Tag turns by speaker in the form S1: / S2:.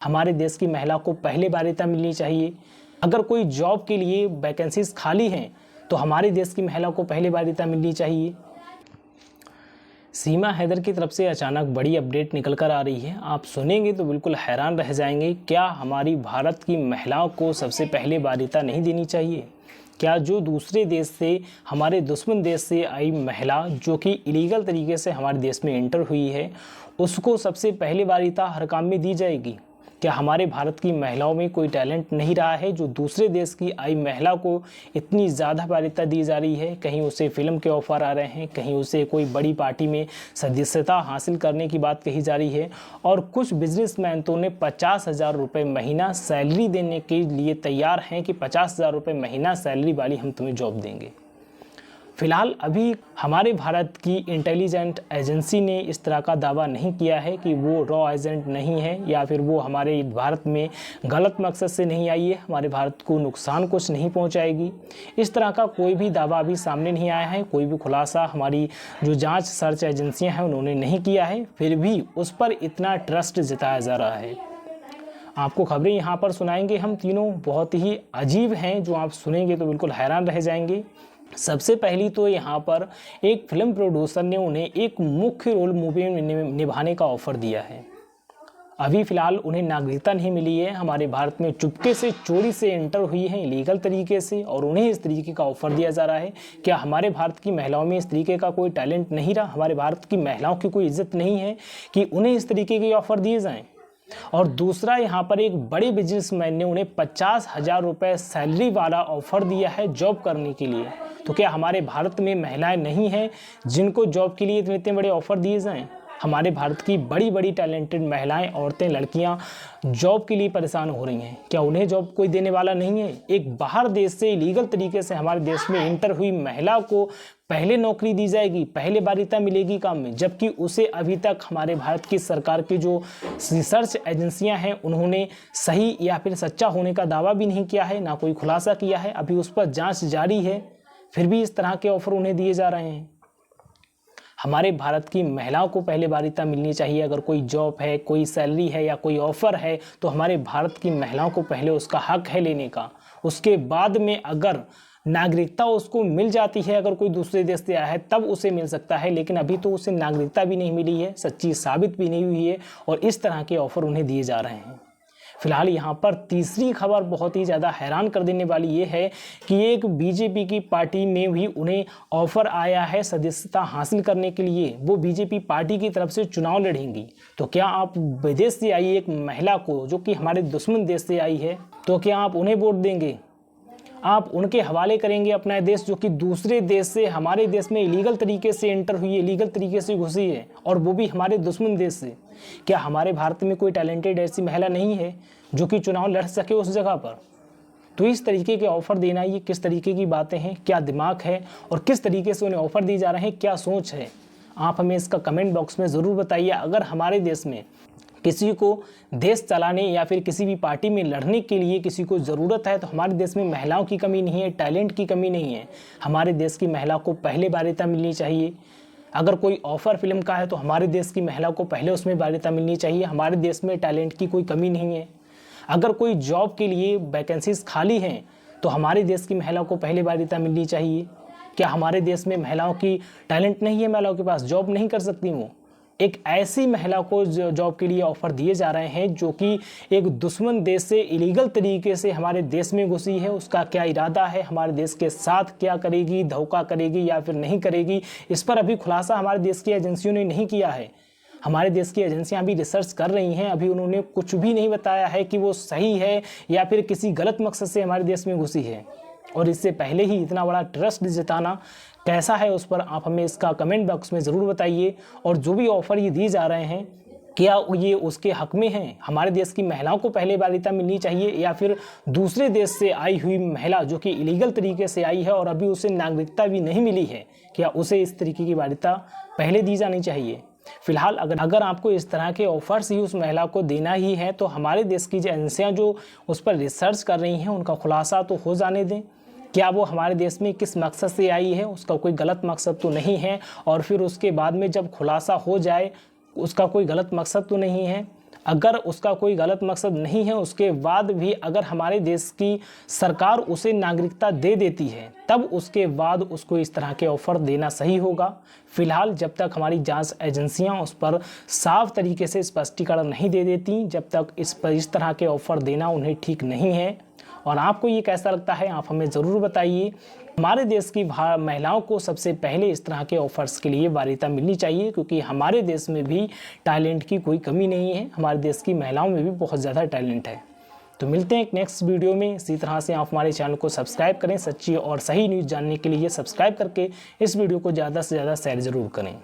S1: हमारे देश की महिला को पहले वरीयता मिलनी चाहिए। अगर कोई जॉब के लिए वैकेंसीज खाली हैं तो हमारे देश की महिला को पहले वरीयता मिलनी चाहिए। सीमा हैदर की तरफ से अचानक बड़ी अपडेट निकल कर आ रही है। आप सुनेंगे तो बिल्कुल हैरान रह जाएंगे। क्या हमारी भारत की महिलाओं को सबसे पहले वरीयता नहीं देनी चाहिए? क्या जो दूसरे देश से, हमारे दुश्मन देश से आई महिला जो कि इलीगल तरीके से हमारे देश में एंटर हुई है, उसको सबसे पहले वरीयता हर काम में दी जाएगी? क्या हमारे भारत की महिलाओं में कोई टैलेंट नहीं रहा है जो दूसरे देश की आई महिला को इतनी ज़्यादा वरीयता दी जा रही है? कहीं उसे फिल्म के ऑफ़र आ रहे हैं, कहीं उसे कोई बड़ी पार्टी में सदस्यता हासिल करने की बात कही जा रही है, और कुछ बिजनेसमैन तो उन्हें 50,000 रुपये महीना सैलरी देने के लिए तैयार हैं कि 50,000 रुपये महीना सैलरी वाली हम तुम्हें जॉब देंगे। फिलहाल अभी हमारे भारत की इंटेलिजेंट एजेंसी ने इस तरह का दावा नहीं किया है कि वो रॉ एजेंट नहीं है या फिर वो हमारे भारत में गलत मकसद से नहीं आई है, हमारे भारत को नुकसान कुछ नहीं पहुंचाएगी। इस तरह का कोई भी दावा अभी सामने नहीं आया है, कोई भी खुलासा हमारी जो जांच सर्च एजेंसियां हैं उन्होंने नहीं किया है, फिर भी उस पर इतना ट्रस्ट जताया जा रहा है। आपको खबरें यहाँ पर सुनाएंगे हम तीनों, बहुत ही अजीब हैं, जो आप सुनेंगे तो बिल्कुल हैरान रह जाएंगे। सबसे पहली तो यहाँ पर एक फिल्म प्रोड्यूसर ने उन्हें एक मुख्य रोल मूवी में निभाने का ऑफ़र दिया है। अभी फ़िलहाल उन्हें नागरिकता नहीं मिली है, हमारे भारत में चुपके से चोरी से एंटर हुई है इलीगल तरीके से, और उन्हें इस तरीके का ऑफ़र दिया जा रहा है। क्या हमारे भारत की महिलाओं में इस तरीके का कोई टैलेंट नहीं रहा? हमारे भारत की महिलाओं की कोई इज्जत नहीं है कि उन्हें इस तरीके के ऑफ़र दिए जाएँ? और दूसरा, यहाँ पर एक बड़े बिजनेसमैन ने उन्हें 50,000 रुपये सैलरी वाला ऑफ़र दिया है जॉब करने के लिए। तो क्या हमारे भारत में महिलाएं नहीं हैं जिनको जॉब के लिए इतने बड़े ऑफ़र दिए जाएं? हमारे भारत की बड़ी बड़ी टैलेंटेड महिलाएं, औरतें, लड़कियां जॉब के लिए परेशान हो रही हैं। क्या उन्हें जॉब कोई देने वाला नहीं है? एक बाहर देश से इलीगल तरीके से हमारे देश में एंटर हुई महिला को पहले नौकरी दी जाएगी, पहले वरीयता मिलेगी काम में, जबकि उसे अभी तक हमारे भारत की सरकार की जो रिसर्च एजेंसियां हैं उन्होंने सही या फिर सच्चा होने का दावा भी नहीं किया है, ना कोई खुलासा किया है, अभी उस पर जाँच जारी है। फिर भी इस तरह के ऑफ़र उन्हें दिए जा रहे हैं। हमारे भारत की महिलाओं को पहले वरीयता मिलनी चाहिए। अगर कोई जॉब है, कोई सैलरी है या कोई ऑफ़र है तो हमारे भारत की महिलाओं को पहले उसका हक है लेने का। उसके बाद में अगर नागरिकता उसको मिल जाती है, अगर कोई दूसरे देश से आया है तब उसे मिल सकता है, लेकिन अभी तो उसे नागरिकता भी नहीं मिली है, सच्ची साबित भी नहीं हुई है, और इस तरह के ऑफ़र उन्हें दिए जा रहे हैं। फिलहाल यहाँ पर तीसरी खबर बहुत ही ज़्यादा हैरान कर देने वाली ये है कि एक बीजेपी की पार्टी में भी उन्हें ऑफ़र आया है सदस्यता हासिल करने के लिए। वो बीजेपी पार्टी की तरफ से चुनाव लड़ेंगी। तो क्या आप विदेश से आई एक महिला को, जो कि हमारे दुश्मन देश से आई है, तो क्या आप उन्हें वोट देंगे? आप उनके हवाले करेंगे अपना देश, जो कि दूसरे देश से हमारे देश में इलीगल तरीके से एंटर हुई है, इलीगल तरीके से घुसी है, और वो भी हमारे दुश्मन देश से? क्या हमारे भारत में कोई टैलेंटेड ऐसी महिला नहीं है जो कि चुनाव लड़ सके उस जगह पर? तो इस तरीके के ऑफ़र देना, ये किस तरीके की बातें हैं? क्या दिमाग है और किस तरीके से उन्हें ऑफ़र दिए जा रहे हैं? क्या सोच है? आप हमें इसका कमेंट बॉक्स में ज़रूर बताइए। अगर हमारे देश में किसी को देश चलाने या फिर किसी भी पार्टी में लड़ने के लिए किसी को ज़रूरत है तो हमारे देश में महिलाओं की कमी नहीं है, टैलेंट की कमी नहीं है। हमारे देश की महिला को पहले वरीयता मिलनी चाहिए। अगर कोई ऑफ़र फिल्म का है तो हमारे देश की महिला को पहले उसमें वरीयता मिलनी चाहिए। हमारे देश में टैलेंट की कोई कमी नहीं है। अगर कोई जॉब के लिए वैकेंसीज खाली हैं तो हमारे देश की महिला को पहले वरीयता मिलनी चाहिए। क्या हमारे देश में महिलाओं की टैलेंट नहीं है, महिलाओं के पास जॉब नहीं कर सकती वो? एक ऐसी महिला को जॉब के लिए ऑफ़र दिए जा रहे हैं जो कि एक दुश्मन देश से इलीगल तरीके से हमारे देश में घुसी है। उसका क्या इरादा है, हमारे देश के साथ क्या करेगी, धोखा करेगी या फिर नहीं करेगी, इस पर अभी खुलासा हमारे देश की एजेंसियों ने नहीं किया है। हमारे देश की एजेंसियां अभी रिसर्च कर रही हैं, अभी उन्होंने कुछ भी नहीं बताया है कि वो सही है या फिर किसी गलत मकसद से हमारे देश में घुसी है। और इससे पहले ही इतना बड़ा ट्रस्ट जताना कैसा है, उस पर आप हमें इसका कमेंट बॉक्स में ज़रूर बताइए। और जो भी ऑफ़र ये दिए जा रहे हैं, क्या ये उसके हक में हैं? हमारे देश की महिलाओं को पहले वरीयता मिलनी चाहिए या फिर दूसरे देश से आई हुई महिला जो कि इलीगल तरीके से आई है और अभी उसे नागरिकता भी नहीं मिली है, क्या उसे इस तरीके की वरीयता पहले दी जानी चाहिए? फिलहाल अगर आपको इस तरह के ऑफ़र्स ही उस महिला को देना ही है तो हमारे देश की एजेंसियाँ जो उस पर रिसर्च कर रही हैं उनका खुलासा तो हो जाने दें। क्या वो हमारे देश में किस मकसद से आई है, उसका कोई गलत मकसद तो नहीं है, और फिर उसके बाद में जब खुलासा हो जाए उसका कोई गलत मकसद तो नहीं है। अगर उसका कोई गलत मकसद नहीं है, उसके बाद भी अगर हमारे देश की सरकार उसे नागरिकता दे देती है, तब उसके बाद उसको इस तरह के ऑफ़र देना सही होगा। फिलहाल जब तक हमारी जांच एजेंसियां उस पर साफ तरीके से स्पष्टीकरण नहीं दे देती, जब तक इस तरह के ऑफ़र देना उन्हें ठीक नहीं है। और आपको ये कैसा लगता है, आप हमें ज़रूर बताइए। हमारे देश की महिलाओं को सबसे पहले इस तरह के ऑफर्स के लिए वरीयता मिलनी चाहिए, क्योंकि हमारे देश में भी टैलेंट की कोई कमी नहीं है, हमारे देश की महिलाओं में भी बहुत ज़्यादा टैलेंट है। तो मिलते हैं एक नेक्स्ट वीडियो में। इसी तरह से आप हमारे चैनल को सब्सक्राइब करें, सच्ची और सही न्यूज़ जानने के लिए सब्सक्राइब करके इस वीडियो को ज़्यादा से ज़्यादा शेयर ज़रूर करें।